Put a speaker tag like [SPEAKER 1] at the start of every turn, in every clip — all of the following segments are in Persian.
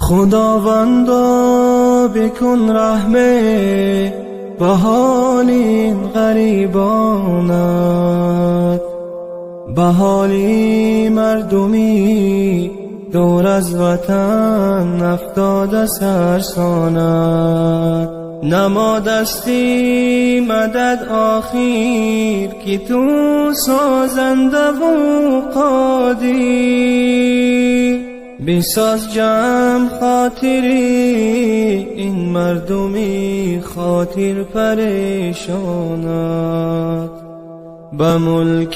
[SPEAKER 1] خداوندا بکن رحمه به حال این غریبانت، به حالی مردمی دور از وطن افتاده سرسانت. نمادستی مدد آخیر که تو سازنده و قادر، بساز جمع خاطری این مردمی خاطر پریشانت. به ملک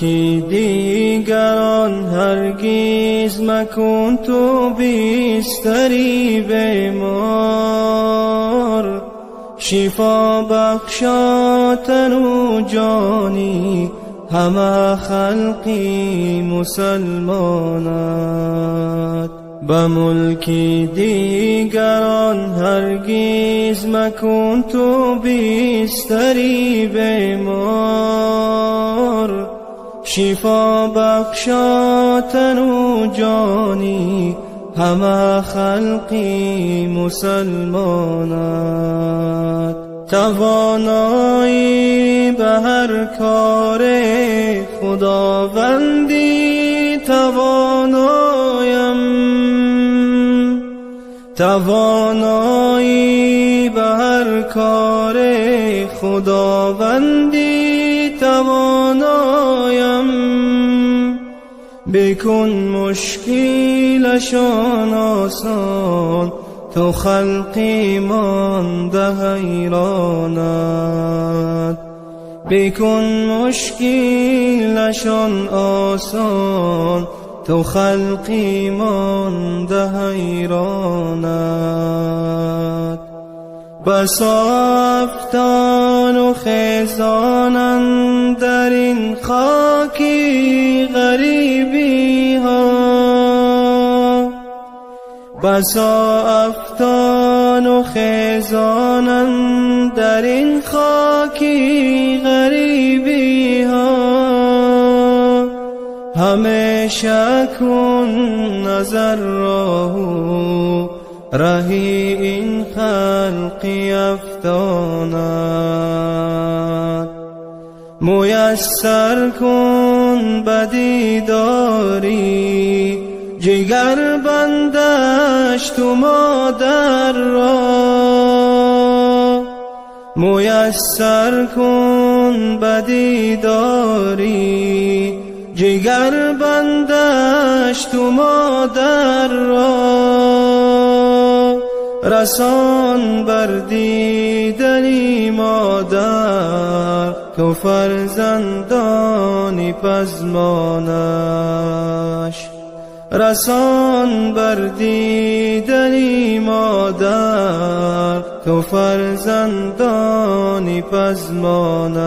[SPEAKER 1] دیگران هرگز مکن تو بستری بیمار، شفا بخشا تن و جانی همه خلقی مسلمانت. به ملک دیگران هرگز مکن تو بستری بیمار، شفا بخشا تن و جانی همه خلقی مسلمانت. توانایی به هر کار خداوندی توانایی به هر کار خداوندی توانایم. بکن مشکلشان آسان تو خلقی مانده حیرانت. بکن مشکلشان آسان تو خلقی مانده حیرانت. بسا افتان و خیزانند در این خاکی غریبی ها، بسا افتان و خیزانند در این خاکی غریبی ها. همیشه کن نظر راهو رهی این خلقی افتانت. میسر کن بدیداری جگر بندش تو مادر را. میسر کن بدیداری جگر بندش تو مادر را. رسان بر دیدنی مادر تو فرزندانی پزمانش. رسان بر دیدنی مادر تو فرزندانی پزمانش.